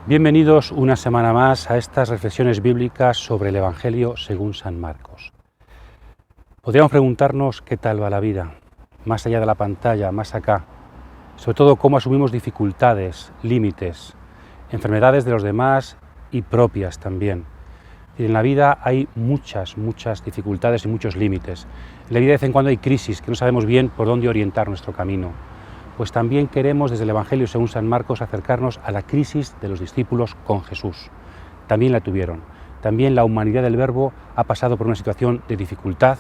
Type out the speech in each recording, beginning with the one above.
Bienvenidos una semana más a estas reflexiones bíblicas sobre el Evangelio según San Marcos. Podríamos preguntarnos qué tal va la vida, más allá de la pantalla, más acá, sobre todo cómo asumimos dificultades, límites, enfermedades de los demás y propias también. Y en la vida hay muchas dificultades y muchos límites. En la vida de vez en cuando hay crisis que no sabemos bien por dónde orientar nuestro camino. Pues también queremos desde el Evangelio según San Marcos acercarnos a la crisis de los discípulos con Jesús. También la tuvieron. También la humanidad del Verbo ha pasado por una situación de dificultad,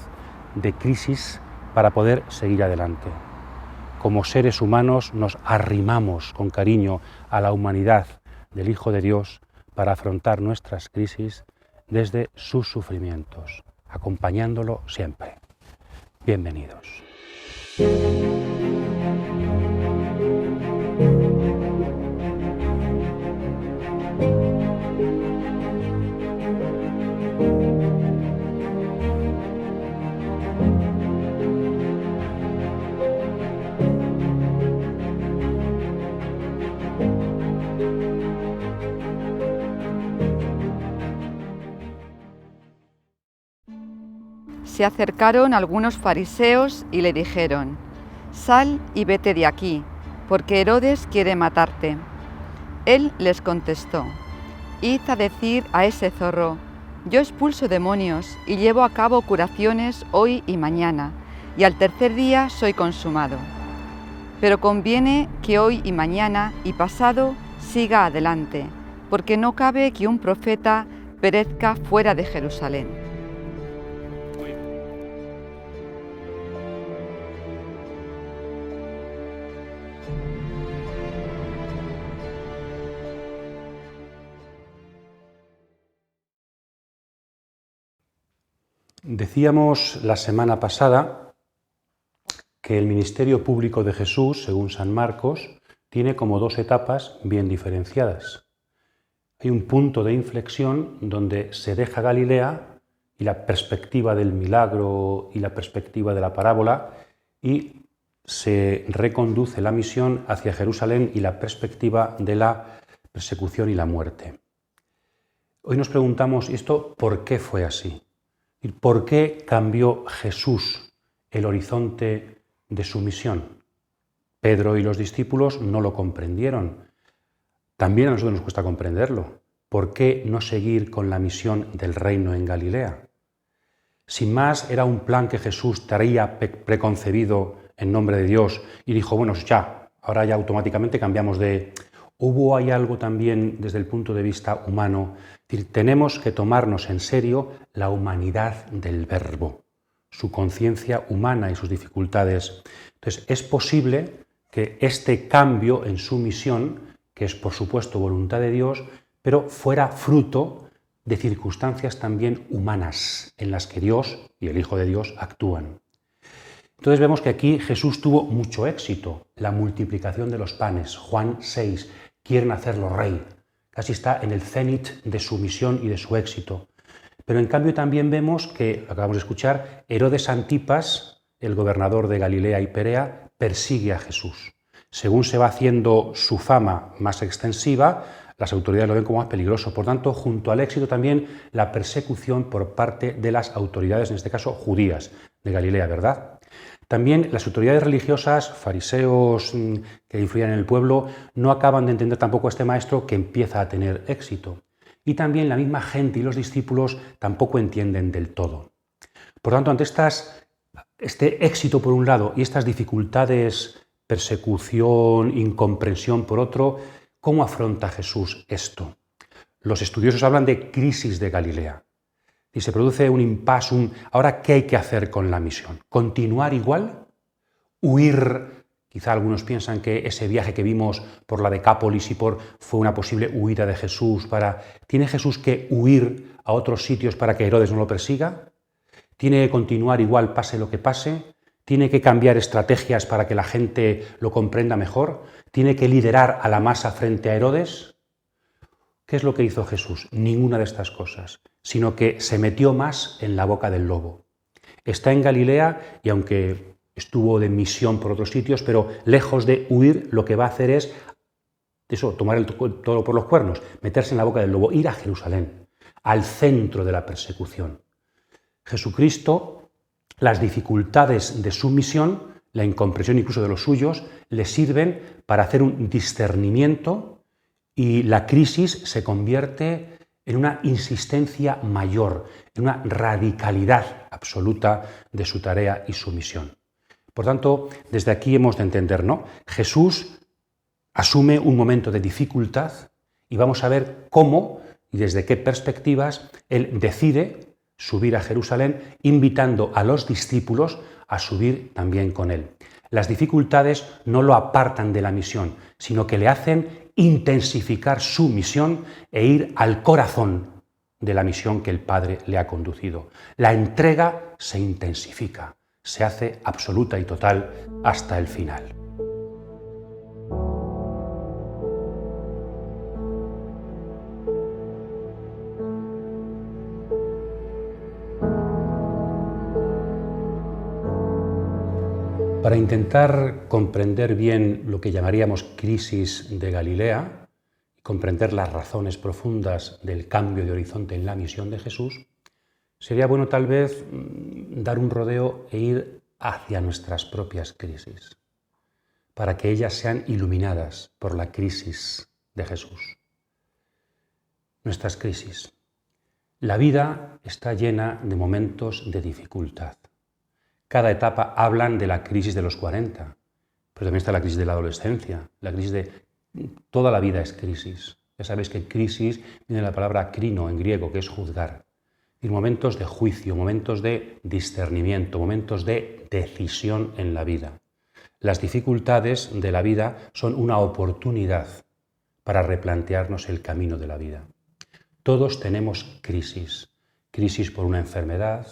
de crisis, para poder seguir adelante. Como seres humanos nos arrimamos con cariño a la humanidad del Hijo de Dios para afrontar nuestras crisis desde sus sufrimientos, acompañándolo siempre. Bienvenidos. Se acercaron algunos fariseos y le dijeron: «Sal y vete de aquí, porque Herodes quiere matarte». Él les contestó: «Id a decir a ese zorro: yo expulso demonios y llevo a cabo curaciones hoy y mañana, y al tercer día soy consumado. Pero conviene que hoy y mañana y pasado siga adelante, porque no cabe que un profeta perezca fuera de Jerusalén». Decíamos la semana pasada que el ministerio público de Jesús, según San Marcos, tiene como dos etapas bien diferenciadas. Hay un punto de inflexión donde se deja Galilea y la perspectiva del milagro y la perspectiva de la parábola y se reconduce la misión hacia Jerusalén y la perspectiva de la persecución y la muerte. Hoy nos preguntamos, ¿esto por qué fue así? ¿Por qué cambió Jesús el horizonte de su misión? Pedro y los discípulos no lo comprendieron. También a nosotros nos cuesta comprenderlo. ¿Por qué no seguir con la misión del reino en Galilea? Sin más, era un plan que Jesús traía preconcebido en nombre de Dios y dijo, bueno, ya, ahora ya automáticamente cambiamos de... ¿Hubo ahí algo también desde el punto de vista humano? Es decir, tenemos que tomarnos en serio la humanidad del Verbo, su conciencia humana y sus dificultades. Entonces, es posible que este cambio en su misión, que es por supuesto voluntad de Dios, pero fuera fruto de circunstancias también humanas en las que Dios y el Hijo de Dios actúan. Entonces vemos que aquí Jesús tuvo mucho éxito, la multiplicación de los panes, Juan 6, quieren hacerlo rey, casi está en el cenit de su misión y de su éxito. Pero en cambio también vemos que, acabamos de escuchar, Herodes Antipas, el gobernador de Galilea y Perea, persigue a Jesús. Según se va haciendo su fama más extensiva, las autoridades lo ven como más peligroso. Por tanto, junto al éxito también la persecución por parte de las autoridades, en este caso judías, de Galilea, ¿verdad? También las autoridades religiosas, fariseos que influían en el pueblo, no acaban de entender tampoco a este maestro que empieza a tener éxito. Y también la misma gente y los discípulos tampoco entienden del todo. Por tanto, ante este éxito por un lado y estas dificultades, persecución, incomprensión por otro, ¿cómo afronta Jesús esto? Los estudiosos hablan de crisis de Galilea. Y se produce un impasse, ¿ahora qué hay que hacer con la misión? ¿Continuar igual? ¿Huir? Quizá algunos piensan que ese viaje que vimos por la Decápolis fue una posible huida de Jesús. ¿Tiene Jesús que huir a otros sitios para que Herodes no lo persiga? ¿Tiene que continuar igual pase lo que pase? ¿Tiene que cambiar estrategias para que la gente lo comprenda mejor? ¿Tiene que liderar a la masa frente a Herodes? ¿Qué es lo que hizo Jesús? Ninguna de estas cosas, sino que se metió más en la boca del lobo. Está en Galilea y aunque estuvo de misión por otros sitios, pero lejos de huir, lo que va a hacer es eso, tomar el toro por los cuernos, meterse en la boca del lobo, ir a Jerusalén, al centro de la persecución. Jesucristo, las dificultades de su misión, la incomprensión incluso de los suyos, le sirven para hacer un discernimiento y la crisis se convierte en una insistencia mayor, en una radicalidad absoluta de su tarea y su misión. Por tanto, desde aquí hemos de entender, ¿no? Jesús asume un momento de dificultad y vamos a ver cómo y desde qué perspectivas él decide subir a Jerusalén, invitando a los discípulos a subir también con él. Las dificultades no lo apartan de la misión, sino que le hacen intensificar su misión e ir al corazón de la misión que el Padre le ha conducido. La entrega se intensifica, se hace absoluta y total hasta el final. Para intentar comprender bien lo que llamaríamos crisis de Galilea y comprender las razones profundas del cambio de horizonte en la misión de Jesús, sería bueno tal vez dar un rodeo e ir hacia nuestras propias crisis, para que ellas sean iluminadas por la crisis de Jesús. Nuestras crisis. La vida está llena de momentos de dificultad. Cada etapa hablan de la crisis de los 40, pero también está la crisis de la adolescencia, la crisis de... Toda la vida es crisis. Ya sabéis que crisis viene de la palabra krino en griego, que es juzgar. Y momentos de juicio, momentos de discernimiento, momentos de decisión en la vida. Las dificultades de la vida son una oportunidad para replantearnos el camino de la vida. Todos tenemos crisis. Crisis por una enfermedad,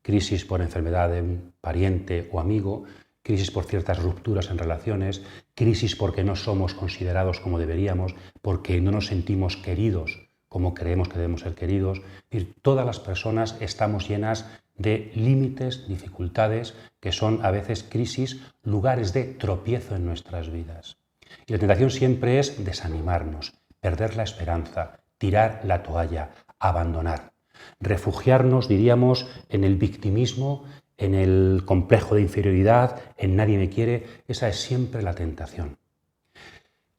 crisis por enfermedad de un pariente o amigo, crisis por ciertas rupturas en relaciones, crisis porque no somos considerados como deberíamos, porque no nos sentimos queridos como creemos que debemos ser queridos. Es decir, todas las personas estamos llenas de límites, dificultades, que son a veces crisis, lugares de tropiezo en nuestras vidas. Y la tentación siempre es desanimarnos, perder la esperanza, tirar la toalla, abandonar. Refugiarnos, diríamos, en el victimismo, en el complejo de inferioridad, en nadie me quiere. Esa es siempre la tentación.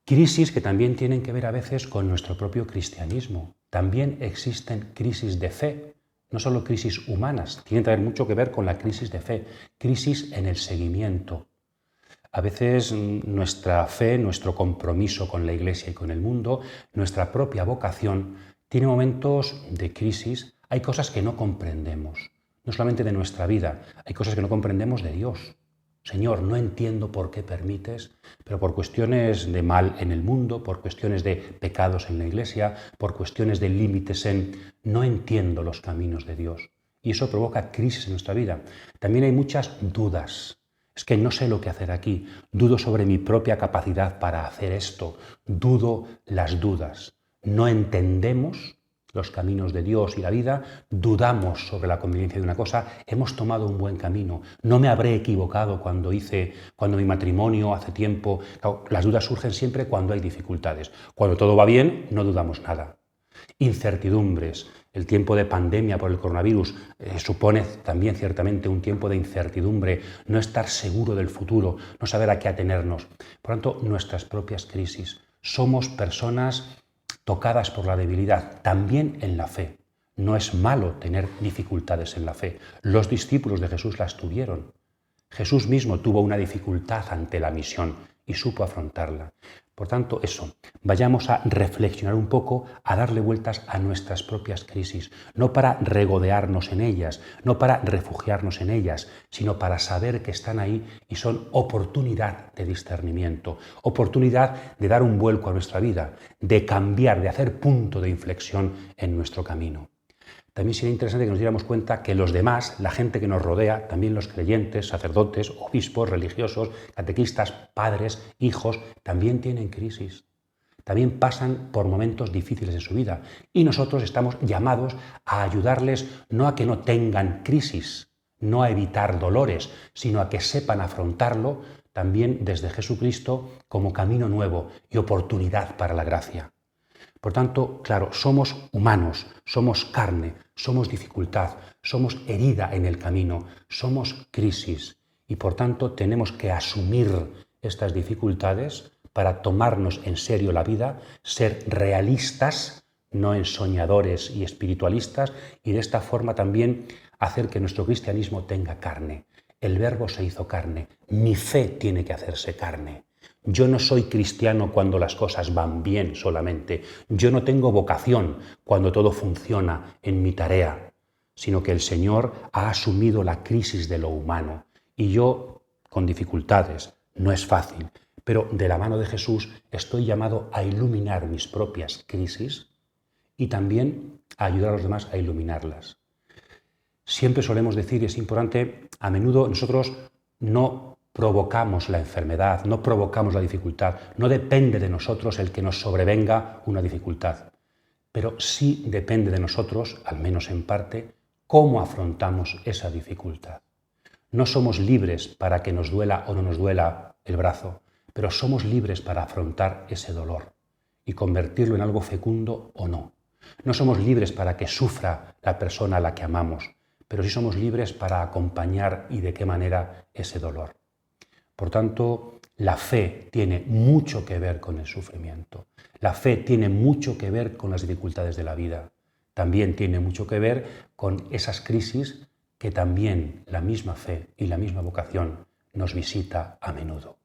Crisis que también tienen que ver a veces con nuestro propio cristianismo. También existen crisis de fe, no solo crisis humanas, tienen que haber mucho que ver con la crisis de fe, crisis en el seguimiento. A veces nuestra fe, nuestro compromiso con la Iglesia y con el mundo, nuestra propia vocación, tiene momentos de crisis. Hay cosas que no comprendemos, no solamente de nuestra vida, hay cosas que no comprendemos de Dios. Señor, no entiendo por qué permites, pero por cuestiones de mal en el mundo, por cuestiones de pecados en la Iglesia, por cuestiones de límites no entiendo los caminos de Dios. Y eso provoca crisis en nuestra vida. También hay muchas dudas. Es que no sé lo que hacer aquí. Dudo sobre mi propia capacidad para hacer esto. Dudo las dudas. No entendemos los caminos de Dios y la vida, dudamos sobre la conveniencia de una cosa, hemos tomado un buen camino, no me habré equivocado cuando mi matrimonio hace tiempo. Claro, las dudas surgen siempre cuando hay dificultades. Cuando todo va bien, no dudamos nada. Incertidumbres. El tiempo de pandemia por el coronavirus supone también ciertamente un tiempo de incertidumbre, no estar seguro del futuro, no saber a qué atenernos. Por lo tanto, nuestras propias crisis. Somos personas tocadas por la debilidad, también en la fe. No es malo tener dificultades en la fe. Los discípulos de Jesús las tuvieron. Jesús mismo tuvo una dificultad ante la misión y supo afrontarla. Por tanto, vayamos a reflexionar un poco, a darle vueltas a nuestras propias crisis, no para regodearnos en ellas, no para refugiarnos en ellas, sino para saber que están ahí y son oportunidad de discernimiento, oportunidad de dar un vuelco a nuestra vida, de cambiar, de hacer punto de inflexión en nuestro camino. También sería interesante que nos diéramos cuenta que los demás, la gente que nos rodea, también los creyentes, sacerdotes, obispos, religiosos, catequistas, padres, hijos, también tienen crisis. También pasan por momentos difíciles en su vida. Y nosotros estamos llamados a ayudarles no a que no tengan crisis, no a evitar dolores, sino a que sepan afrontarlo también desde Jesucristo como camino nuevo y oportunidad para la gracia. Por tanto, claro, somos humanos, somos carne, somos dificultad, somos herida en el camino, somos crisis y por tanto tenemos que asumir estas dificultades para tomarnos en serio la vida, ser realistas, no ensoñadores y espiritualistas, y de esta forma también hacer que nuestro cristianismo tenga carne. El Verbo se hizo carne, mi fe tiene que hacerse carne. Yo no soy cristiano cuando las cosas van bien solamente, yo no tengo vocación cuando todo funciona en mi tarea, sino que el Señor ha asumido la crisis de lo humano y yo, con dificultades, no es fácil, pero de la mano de Jesús estoy llamado a iluminar mis propias crisis y también a ayudar a los demás a iluminarlas. Siempre solemos decir, y es importante, a menudo nosotros no provocamos la enfermedad, no provocamos la dificultad, no depende de nosotros el que nos sobrevenga una dificultad, pero sí depende de nosotros, al menos en parte, cómo afrontamos esa dificultad. No somos libres para que nos duela o no nos duela el brazo, pero somos libres para afrontar ese dolor y convertirlo en algo fecundo o no. No somos libres para que sufra la persona a la que amamos, pero sí somos libres para acompañar y de qué manera ese dolor. Por tanto, la fe tiene mucho que ver con el sufrimiento. La fe tiene mucho que ver con las dificultades de la vida. También tiene mucho que ver con esas crisis que también la misma fe y la misma vocación nos visita a menudo.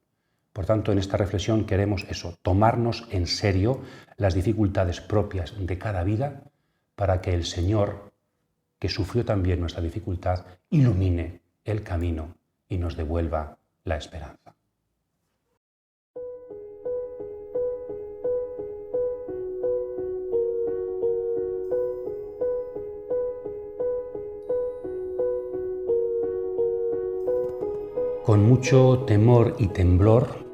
Por tanto, en esta reflexión queremos eso, tomarnos en serio las dificultades propias de cada vida para que el Señor, que sufrió también nuestra dificultad, ilumine el camino y nos devuelva la esperanza. Con mucho temor y temblor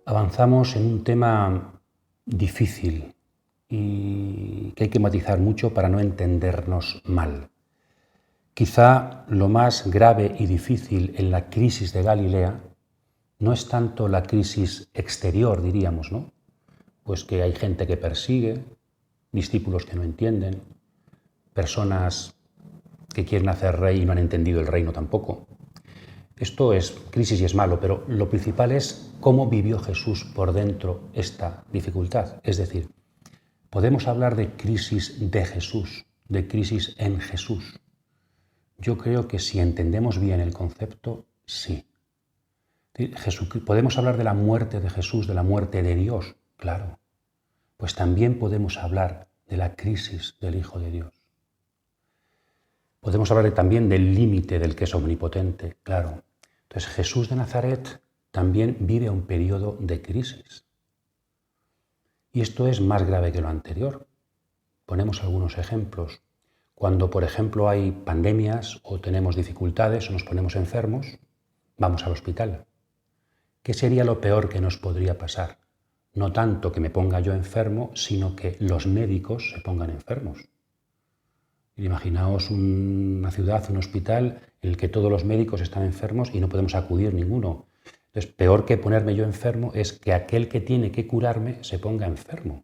avanzamos en un tema difícil y que hay que matizar mucho para no entendernos mal. Quizá lo más grave y difícil en la crisis de Galilea no es tanto la crisis exterior, diríamos, ¿no? Pues que hay gente que persigue, discípulos que no entienden, personas que quieren hacer rey y no han entendido el reino tampoco. Esto es crisis y es malo, pero lo principal es cómo vivió Jesús por dentro esta dificultad. Es decir, podemos hablar de crisis de Jesús, de crisis en Jesús. Yo creo que si entendemos bien el concepto, sí. ¿Podemos hablar de la muerte de Jesús, de la muerte de Dios? Claro. Pues también podemos hablar de la crisis del Hijo de Dios. Podemos hablar también del límite del que es omnipotente, claro. Entonces Jesús de Nazaret también vive un periodo de crisis. Y esto es más grave que lo anterior. Ponemos algunos ejemplos. Cuando, por ejemplo, hay pandemias o tenemos dificultades o nos ponemos enfermos, vamos al hospital. ¿Qué sería lo peor que nos podría pasar? No tanto que me ponga yo enfermo, sino que los médicos se pongan enfermos. Imaginaos una ciudad, un hospital en el que todos los médicos están enfermos y no podemos acudir ninguno. Entonces, peor que ponerme yo enfermo es que aquel que tiene que curarme se ponga enfermo.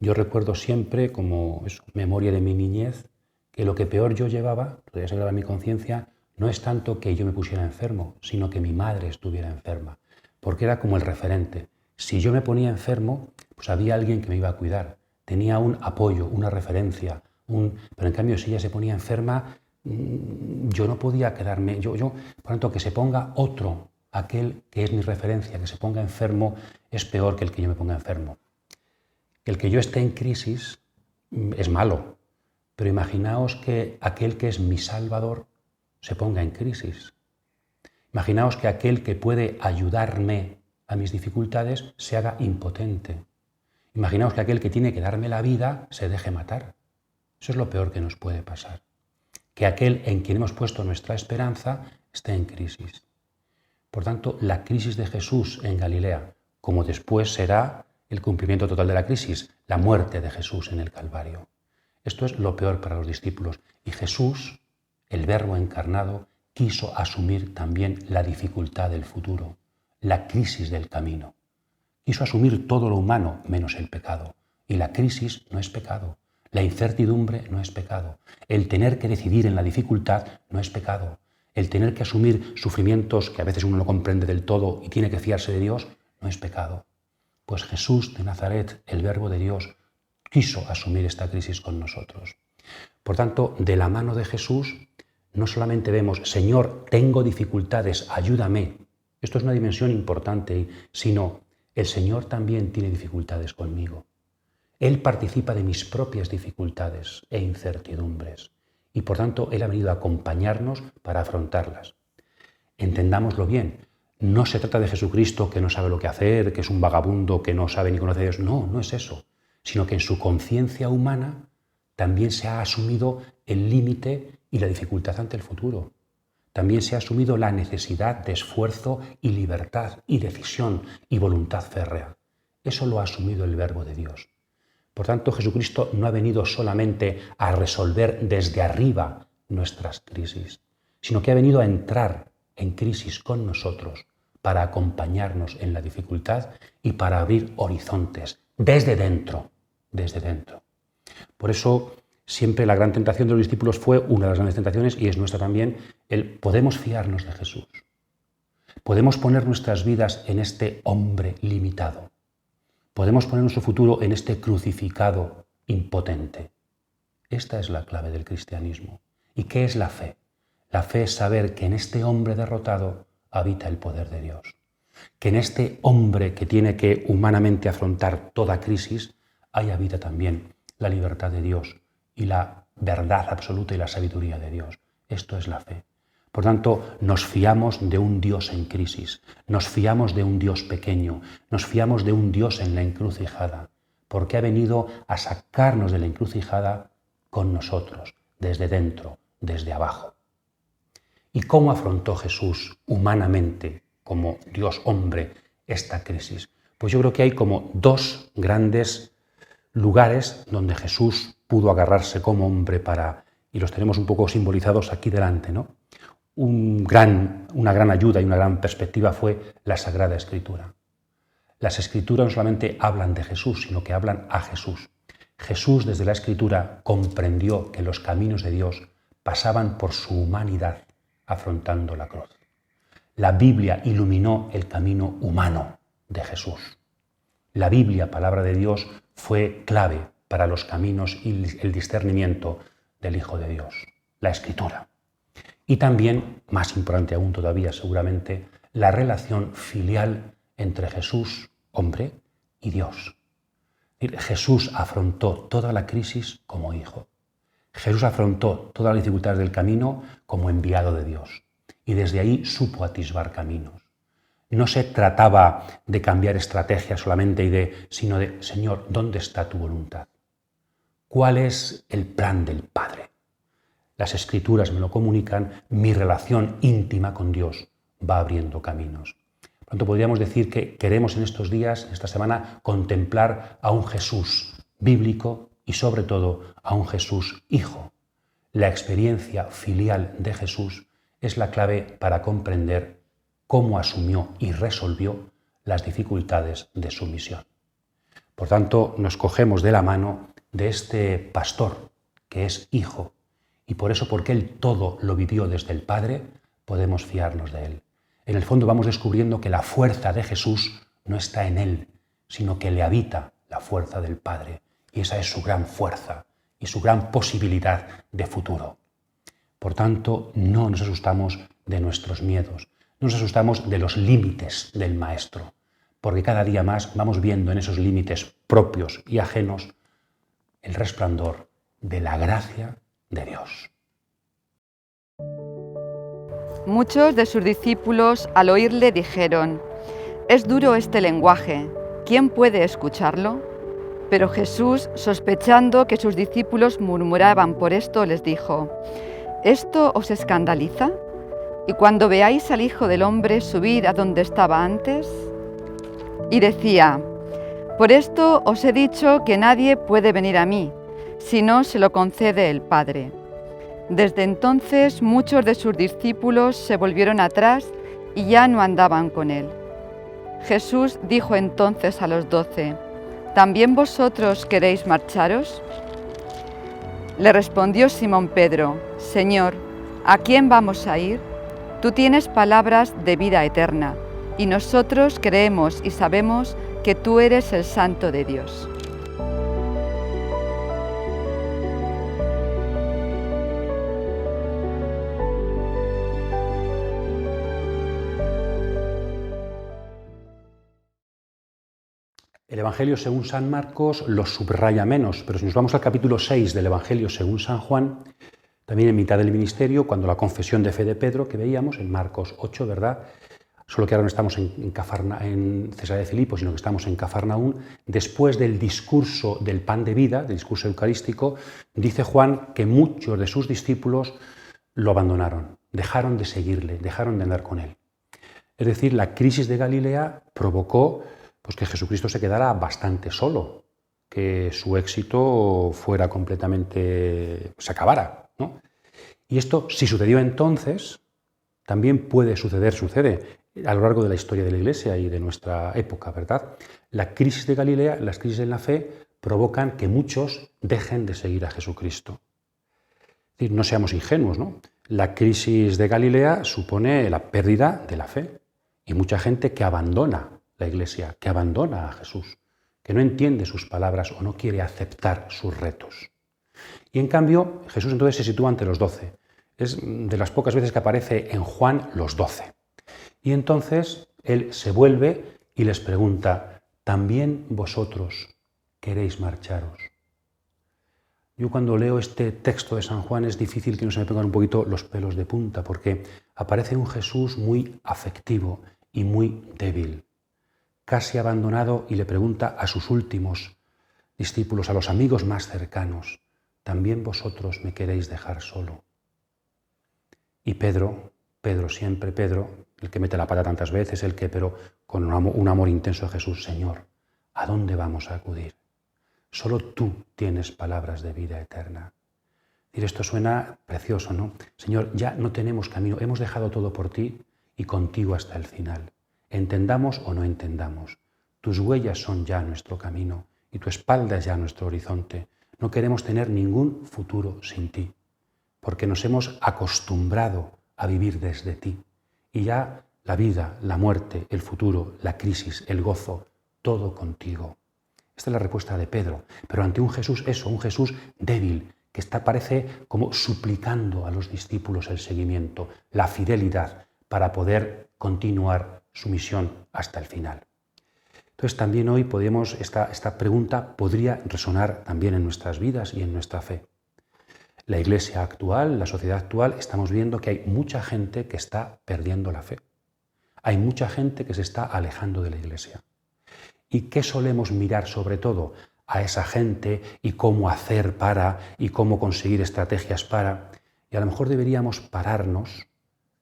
Yo recuerdo siempre, como memoria de mi niñez, que lo que peor yo llevaba, todavía se graba en mi conciencia, no es tanto que yo me pusiera enfermo, sino que mi madre estuviera enferma, porque era como el referente. Si yo me ponía enfermo, pues había alguien que me iba a cuidar, tenía un apoyo, una referencia, pero en cambio si ella se ponía enferma, yo no podía quedarme, por tanto que se ponga otro, aquel que es mi referencia, que se ponga enfermo, es peor que el que yo me ponga enfermo. El que yo esté en crisis es malo, pero imaginaos que aquel que es mi Salvador se ponga en crisis. Imaginaos que aquel que puede ayudarme a mis dificultades se haga impotente. Imaginaos que aquel que tiene que darme la vida se deje matar. Eso es lo peor que nos puede pasar. Que aquel en quien hemos puesto nuestra esperanza esté en crisis. Por tanto, la crisis de Jesús en Galilea, como después será el cumplimiento total de la crisis, la muerte de Jesús en el Calvario. Esto es lo peor para los discípulos. Y Jesús, el Verbo encarnado, quiso asumir también la dificultad del futuro, la crisis del camino. Quiso asumir todo lo humano menos el pecado. Y la crisis no es pecado. La incertidumbre no es pecado. El tener que decidir en la dificultad no es pecado. El tener que asumir sufrimientos que a veces uno no comprende del todo y tiene que fiarse de Dios no es pecado. Pues Jesús de Nazaret, el Verbo de Dios, quiso asumir esta crisis con nosotros. Por tanto, de la mano de Jesús no solamente vemos, Señor, tengo dificultades, ayúdame. Esto es una dimensión importante, sino el Señor también tiene dificultades conmigo. Él participa de mis propias dificultades e incertidumbres y por tanto Él ha venido a acompañarnos para afrontarlas. Entendámoslo bien, no se trata de Jesucristo que no sabe lo que hacer, que es un vagabundo que no sabe ni conoce a Dios. No, no es eso, sino que en su conciencia humana también se ha asumido el límite y la dificultad ante el futuro. También se ha asumido la necesidad de esfuerzo y libertad y decisión y voluntad férrea. Eso lo ha asumido el Verbo de Dios. Por tanto, Jesucristo no ha venido solamente a resolver desde arriba nuestras crisis, sino que ha venido a entrar en crisis con nosotros para acompañarnos en la dificultad y para abrir horizontes desde dentro, desde dentro. Por eso, siempre la gran tentación de los discípulos fue una de las grandes tentaciones y es nuestra también, podemos fiarnos de Jesús. Podemos poner nuestras vidas en este hombre limitado. Podemos poner nuestro futuro en este crucificado impotente. Esta es la clave del cristianismo. ¿Y qué es la fe? La fe es saber que en este hombre derrotado habita el poder de Dios. Que en este hombre que tiene que humanamente afrontar toda crisis, ahí habita también la libertad de Dios y la verdad absoluta y la sabiduría de Dios. Esto es la fe. Por tanto, nos fiamos de un Dios en crisis, nos fiamos de un Dios pequeño, nos fiamos de un Dios en la encrucijada, porque ha venido a sacarnos de la encrucijada con nosotros, desde dentro, desde abajo. ¿Y cómo afrontó Jesús humanamente, como Dios hombre, esta crisis? Pues yo creo que hay como dos grandes lugares donde Jesús pudo agarrarse como hombre y los tenemos un poco simbolizados aquí delante, ¿no? Una gran ayuda y una gran perspectiva fue la Sagrada Escritura. Las Escrituras no solamente hablan de Jesús, sino que hablan a Jesús. Jesús desde la Escritura comprendió que los caminos de Dios pasaban por su humanidad afrontando la cruz. La Biblia iluminó el camino humano de Jesús. La Biblia, palabra de Dios, fue clave para los caminos y el discernimiento del Hijo de Dios, la Escritura. Y también, más importante aún todavía seguramente, la relación filial entre Jesús, hombre, y Dios. Jesús afrontó toda la crisis como hijo. Jesús afrontó todas las dificultades del camino como enviado de Dios. Y desde ahí supo atisbar caminos. No se trataba de cambiar estrategias solamente sino de, Señor, ¿dónde está tu voluntad? ¿Cuál es el plan del Padre? Las Escrituras me lo comunican, mi relación íntima con Dios va abriendo caminos. Por tanto, podríamos decir que queremos en estos días, en esta semana, contemplar a un Jesús bíblico y sobre todo a un Jesús hijo. La experiencia filial de Jesús es la clave para comprender cómo asumió y resolvió las dificultades de su misión. Por tanto, nos cogemos de la mano de este pastor que es hijo y por eso, porque él todo lo vivió desde el Padre, podemos fiarnos de él. En el fondo vamos descubriendo que la fuerza de Jesús no está en él, sino que le habita la fuerza del Padre y esa es su gran fuerza y su gran posibilidad de futuro. Por tanto, no nos asustamos de nuestros miedos, no nos asustamos de los límites del Maestro, porque cada día más vamos viendo en esos límites propios y ajenos el resplandor de la gracia de Dios. Muchos de sus discípulos al oírle dijeron: «Es duro este lenguaje, ¿quién puede escucharlo?». Pero Jesús, sospechando que sus discípulos murmuraban por esto, les dijo: ¿Esto os escandaliza? Y cuando veáis al Hijo del Hombre subir a donde estaba antes. Y decía: por esto os he dicho que nadie puede venir a mí, si no se lo concede el Padre. Desde entonces muchos de sus discípulos se volvieron atrás y ya no andaban con él. Jesús dijo entonces a los 12, ¿también vosotros queréis marcharos? Le respondió Simón Pedro, Señor, ¿a quién vamos a ir? Tú tienes palabras de vida eterna, y nosotros creemos y sabemos que tú eres el Santo de Dios. El Evangelio según San Marcos lo subraya menos, pero si nos vamos al capítulo 6 del Evangelio según San Juan, también en mitad del ministerio, cuando la confesión de fe de Pedro, que veíamos en Marcos 8, ¿verdad? Solo que ahora no estamos en Cesarea de Filipo, sino que estamos en Cafarnaún, después del discurso del pan de vida, del discurso eucarístico, dice Juan que muchos de sus discípulos lo abandonaron, dejaron de seguirle, dejaron de andar con él. Es decir, la crisis de Galilea provocó pues, que Jesucristo se quedara bastante solo, que su éxito fuera completamente, se acabara, ¿no? Y esto, si sucedió entonces, también puede suceder, sucede a lo largo de la historia de la Iglesia y de nuestra época, ¿verdad? La crisis de Galilea, las crisis en la fe, provocan que muchos dejen de seguir a Jesucristo. Es decir, no seamos ingenuos, ¿no? La crisis de Galilea supone la pérdida de la fe y mucha gente que abandona la Iglesia, que abandona a Jesús, que no entiende sus palabras o no quiere aceptar sus retos. Y en cambio, Jesús entonces se sitúa ante los 12. Es de las pocas veces que aparece en Juan los 12. Y entonces él se vuelve y les pregunta, ¿también vosotros queréis marcharos? Yo cuando leo este texto de San Juan es difícil que no se me pongan un poquito los pelos de punta, porque aparece un Jesús muy afectivo y muy débil, casi abandonado, y le pregunta a sus últimos discípulos, a los amigos más cercanos, ¿también vosotros me queréis dejar solo? Y Pedro, siempre Pedro, el que mete la pata tantas veces, pero con un amor intenso a Jesús, Señor, ¿a dónde vamos a acudir? Solo tú tienes palabras de vida eterna. Y esto suena precioso, ¿no? Señor, ya no tenemos camino, hemos dejado todo por ti y contigo hasta el final. Entendamos o no entendamos, tus huellas son ya nuestro camino y tu espalda es ya nuestro horizonte. No queremos tener ningún futuro sin ti, porque nos hemos acostumbrado a vivir desde ti. Y ya la vida, la muerte, el futuro, la crisis, el gozo, todo contigo. Esta es la respuesta de Pedro, pero ante un Jesús un Jesús débil, que parece como suplicando a los discípulos el seguimiento, la fidelidad para poder continuar su misión hasta el final. Entonces también hoy esta pregunta podría resonar también en nuestras vidas y en nuestra fe. La Iglesia actual, la sociedad actual, estamos viendo que hay mucha gente que está perdiendo la fe. Hay mucha gente que se está alejando de la Iglesia. ¿Y qué solemos mirar sobre todo? A esa gente y cómo hacer para y cómo conseguir estrategias para. Y a lo mejor deberíamos pararnos,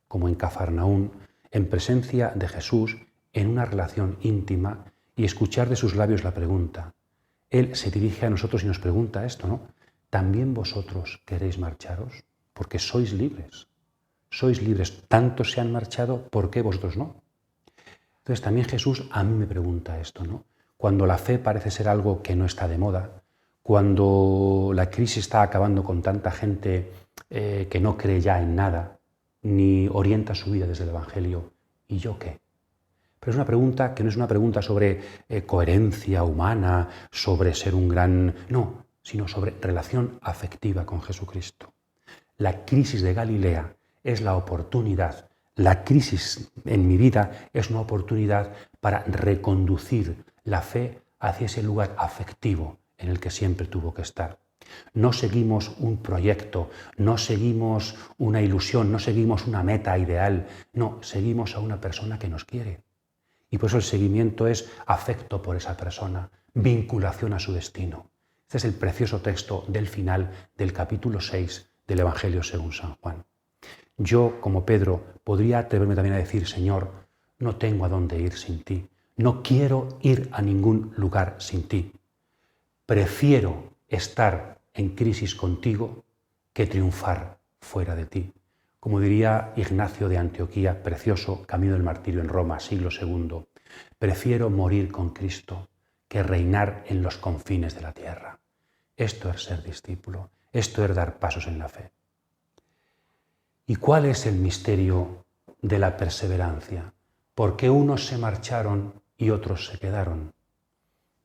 como en Cafarnaún, en presencia de Jesús, en una relación íntima y escuchar de sus labios la pregunta. Él se dirige a nosotros y nos pregunta esto, ¿no? ¿También vosotros queréis marcharos? Porque sois libres. Sois libres. Tantos se han marchado, ¿por qué vosotros no? Entonces también Jesús a mí me pregunta esto, ¿no? Cuando la fe parece ser algo que no está de moda, cuando la crisis está acabando con tanta gente que no cree ya en nada, ni orienta su vida desde el Evangelio, ¿y yo qué? Pero es una pregunta que no es una pregunta sobre coherencia humana, sobre ser un gran... No, sino sobre relación afectiva con Jesucristo. La crisis de Galilea es la oportunidad, la crisis en mi vida es una oportunidad para reconducir la fe hacia ese lugar afectivo en el que siempre tuvo que estar. No seguimos un proyecto, no seguimos una ilusión, no seguimos una meta ideal, no, seguimos a una persona que nos quiere. Y por eso el seguimiento es afecto por esa persona, vinculación a su destino. Este es el precioso texto del final del capítulo 6 del Evangelio según San Juan. Yo, como Pedro, podría atreverme también a decir, Señor, no tengo a dónde ir sin ti, no quiero ir a ningún lugar sin ti. Prefiero estar en crisis contigo que triunfar fuera de ti. Como diría Ignacio de Antioquía, precioso, Camino del Martirio en Roma, siglo II, prefiero morir con Cristo que reinar en los confines de la tierra. Esto es ser discípulo, esto es dar pasos en la fe. ¿Y cuál es el misterio de la perseverancia? ¿Por qué unos se marcharon y otros se quedaron?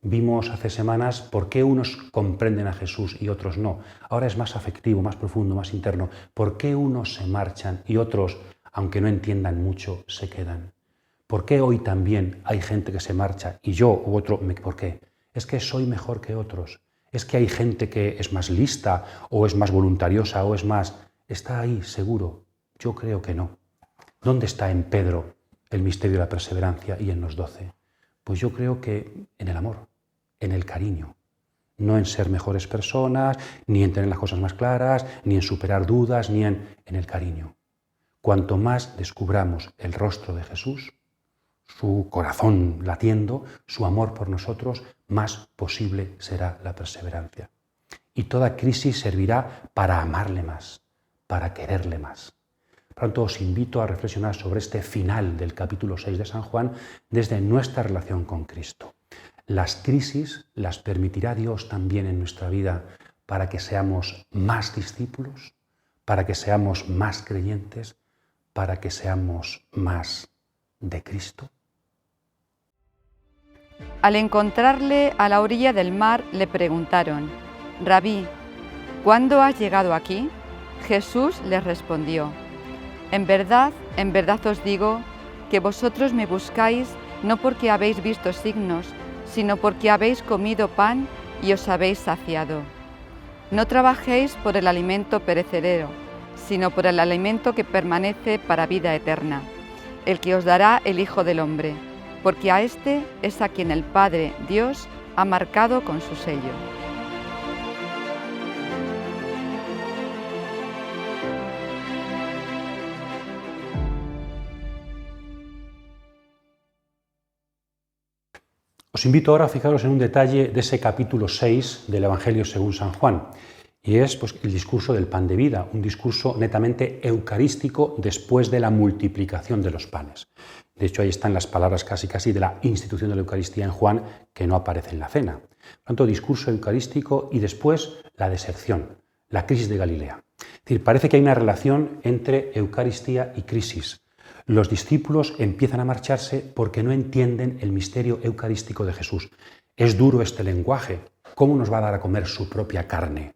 Vimos hace semanas por qué unos comprenden a Jesús y otros no. Ahora es más afectivo, más profundo, más interno. ¿Por qué unos se marchan y otros, aunque no entiendan mucho, se quedan? ¿Por qué hoy también hay gente que se marcha y yo u otro? ¿Por qué? Es que soy mejor que otros. Es que hay gente que es más lista o es más voluntariosa o es más... ¿Está ahí seguro? Yo creo que no. ¿Dónde está en Pedro el misterio de la perseverancia y en los 12? Pues yo creo que en el amor, en el cariño. No en ser mejores personas, ni en tener las cosas más claras, ni en superar dudas, ni en el cariño. Cuanto más descubramos el rostro de Jesús, su corazón latiendo, su amor por nosotros, más posible será la perseverancia. Y toda crisis servirá para amarle más, para quererle más. Por tanto, os invito a reflexionar sobre este final del capítulo 6 de San Juan desde nuestra relación con Cristo. Las crisis las permitirá Dios también en nuestra vida para que seamos más discípulos, para que seamos más creyentes, para que seamos más de Cristo. Al encontrarle a la orilla del mar, le preguntaron: Rabí, ¿cuándo has llegado aquí? Jesús les respondió: en verdad os digo que vosotros me buscáis no porque habéis visto signos, sino porque habéis comido pan y os habéis saciado. No trabajéis por el alimento perecedero, sino por el alimento que permanece para vida eterna, el que os dará el Hijo del Hombre, porque a éste es a quien el Padre, Dios, ha marcado con su sello. Os invito ahora a fijaros en un detalle de ese capítulo 6 del Evangelio según San Juan, y es el discurso del pan de vida, un discurso netamente eucarístico después de la multiplicación de los panes. De hecho, ahí están las palabras casi de la institución de la Eucaristía en Juan, que no aparece en la cena. Por tanto, discurso eucarístico y después la deserción, la crisis de Galilea. Es decir, parece que hay una relación entre Eucaristía y crisis. Los discípulos empiezan a marcharse porque no entienden el misterio eucarístico de Jesús. Es duro este lenguaje. ¿Cómo nos va a dar a comer su propia carne?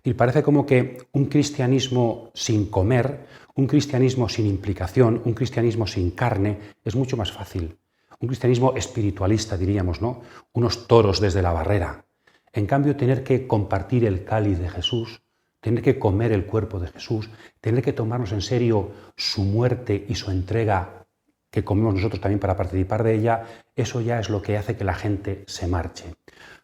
Y parece como que un cristianismo sin comer, un cristianismo sin implicación, un cristianismo sin carne es mucho más fácil. Un cristianismo espiritualista, diríamos, ¿no? Unos toros desde la barrera. En cambio, tener que compartir el cáliz de Jesús, tener que comer el cuerpo de Jesús, tener que tomarnos en serio su muerte y su entrega, que comemos nosotros también para participar de ella, eso ya es lo que hace que la gente se marche.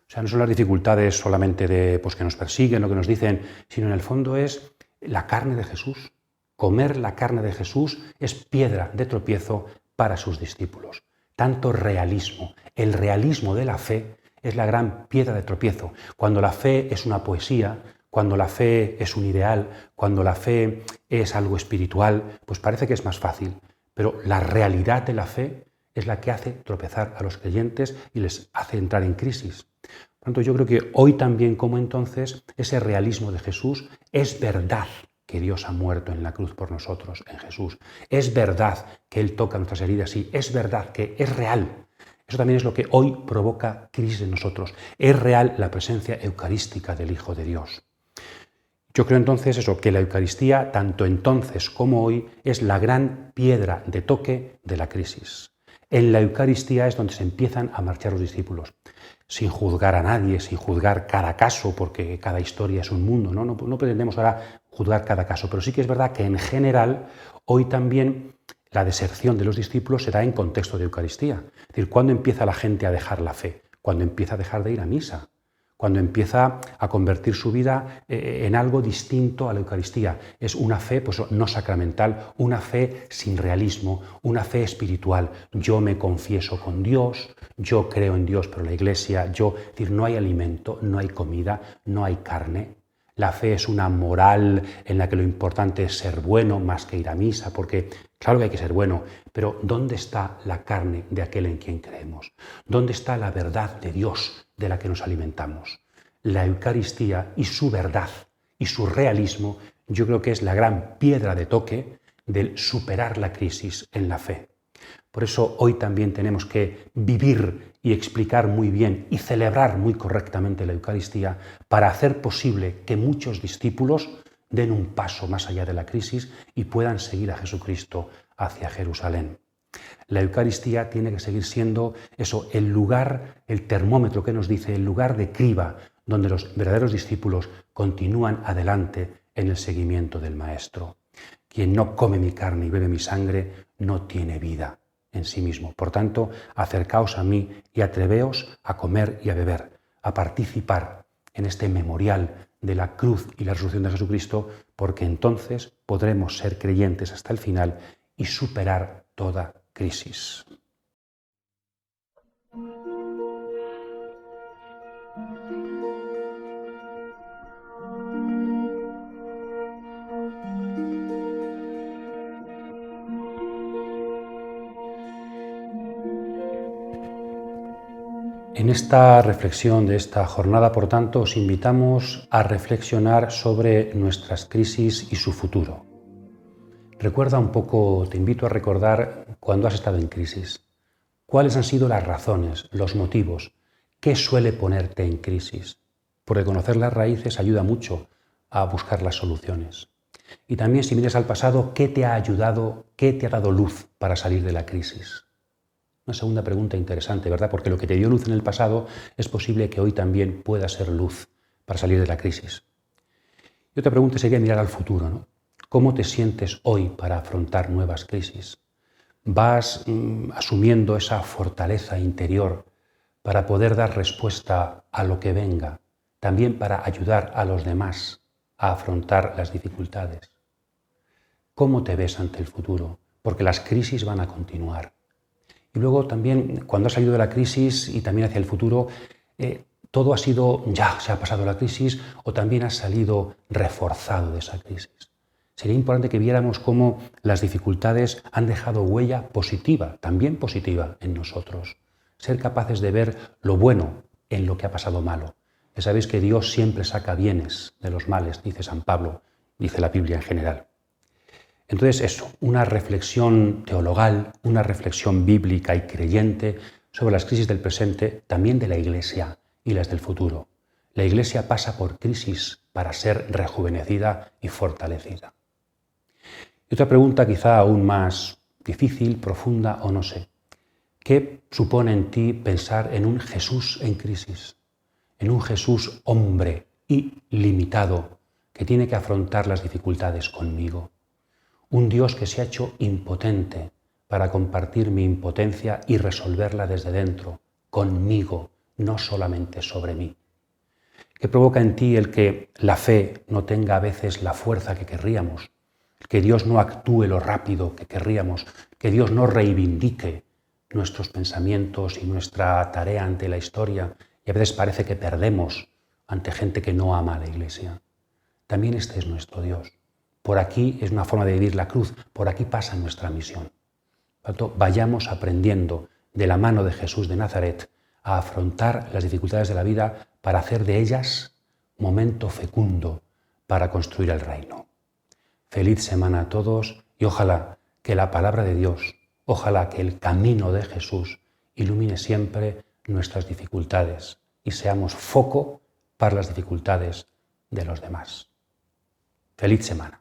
O sea, no son las dificultades solamente de que nos persiguen, lo que nos dicen, sino en el fondo es la carne de Jesús. Comer la carne de Jesús es piedra de tropiezo para sus discípulos. Tanto realismo. El realismo de la fe es la gran piedra de tropiezo. Cuando la fe es una poesía, cuando la fe es un ideal, cuando la fe es algo espiritual, pues parece que es más fácil. Pero la realidad de la fe es la que hace tropezar a los creyentes y les hace entrar en crisis. Por tanto, yo creo que hoy también, como entonces, ese realismo de Jesús es verdad que Dios ha muerto en la cruz por nosotros, en Jesús. Es verdad que Él toca nuestras heridas y es verdad que es real. Eso también es lo que hoy provoca crisis en nosotros. Es real la presencia eucarística del Hijo de Dios. Yo creo entonces que la Eucaristía, tanto entonces como hoy, es la gran piedra de toque de la crisis. En la Eucaristía es donde se empiezan a marchar los discípulos, sin juzgar a nadie, sin juzgar cada caso, porque cada historia es un mundo, ¿no? No pretendemos ahora juzgar cada caso, pero sí que es verdad que en general hoy también la deserción de los discípulos se da en contexto de Eucaristía. Es decir, ¿cuándo empieza la gente a dejar la fe? Cuando empieza a dejar de ir a misa. Cuando empieza a convertir su vida en algo distinto a la Eucaristía. Es una fe no sacramental, una fe sin realismo, una fe espiritual. Yo me confieso con Dios, yo creo en Dios, pero la Iglesia, es decir, no hay alimento, no hay comida, no hay carne. La fe es una moral en la que lo importante es ser bueno más que ir a misa, porque claro que hay que ser bueno, pero ¿dónde está la carne de aquel en quien creemos? ¿Dónde está la verdad de Dios de la que nos alimentamos? La Eucaristía y su verdad y su realismo yo creo que es la gran piedra de toque del superar la crisis en la fe. Por eso hoy también tenemos que vivir y explicar muy bien y celebrar muy correctamente la Eucaristía para hacer posible que muchos discípulos den un paso más allá de la crisis y puedan seguir a Jesucristo hacia Jerusalén. La Eucaristía tiene que seguir siendo eso, el lugar, el termómetro que nos dice, el lugar de criba donde los verdaderos discípulos continúan adelante en el seguimiento del Maestro. Quien no come mi carne y bebe mi sangre no tiene vida en sí mismo. Por tanto, acercaos a mí y atreveos a comer y a beber, a participar en este memorial de la cruz y la resurrección de Jesucristo, porque entonces podremos ser creyentes hasta el final y superar toda crisis. En esta reflexión de esta jornada, por tanto, os invitamos a reflexionar sobre nuestras crisis y su futuro. Recuerda un poco, te invito a recordar cuando has estado en crisis. ¿Cuáles han sido las razones, los motivos? ¿Qué suele ponerte en crisis? Porque conocer las raíces ayuda mucho a buscar las soluciones. Y también, si miras al pasado, ¿qué te ha ayudado, qué te ha dado luz para salir de la crisis? Una segunda pregunta interesante, ¿verdad? Porque lo que te dio luz en el pasado es posible que hoy también pueda ser luz para salir de la crisis. Y otra pregunta sería mirar al futuro, ¿no? ¿Cómo te sientes hoy para afrontar nuevas crisis? ¿Vas asumiendo esa fortaleza interior para poder dar respuesta a lo que venga, también para ayudar a los demás a afrontar las dificultades? ¿Cómo te ves ante el futuro? Porque las crisis van a continuar. Y luego también, cuando has salido de la crisis y también hacia el futuro, todo ha sido, ya se ha pasado la crisis, o también has salido reforzado de esa crisis. Sería importante que viéramos cómo las dificultades han dejado huella positiva, también positiva en nosotros. Ser capaces de ver lo bueno en lo que ha pasado malo. Ya sabéis que Dios siempre saca bienes de los males, dice San Pablo, dice la Biblia en general. Entonces eso, una reflexión teologal, una reflexión bíblica y creyente sobre las crisis del presente, también de la Iglesia y las del futuro. La Iglesia pasa por crisis para ser rejuvenecida y fortalecida. Y otra pregunta quizá aún más difícil, profunda o no sé. ¿Qué supone en ti pensar en un Jesús en crisis? En un Jesús hombre y limitado que tiene que afrontar las dificultades conmigo. Un Dios que se ha hecho impotente para compartir mi impotencia y resolverla desde dentro, conmigo, no solamente sobre mí. ¿Qué provoca en ti el que la fe no tenga a veces la fuerza que querríamos? Que Dios no actúe lo rápido que querríamos, que Dios no reivindique nuestros pensamientos y nuestra tarea ante la historia, y a veces parece que perdemos ante gente que no ama a la Iglesia. También este es nuestro Dios. Por aquí es una forma de vivir la cruz, por aquí pasa nuestra misión. Por tanto, vayamos aprendiendo de la mano de Jesús de Nazaret a afrontar las dificultades de la vida para hacer de ellas momento fecundo para construir el reino. Feliz semana a todos y ojalá que la palabra de Dios, ojalá que el camino de Jesús ilumine siempre nuestras dificultades y seamos foco para las dificultades de los demás. Feliz semana.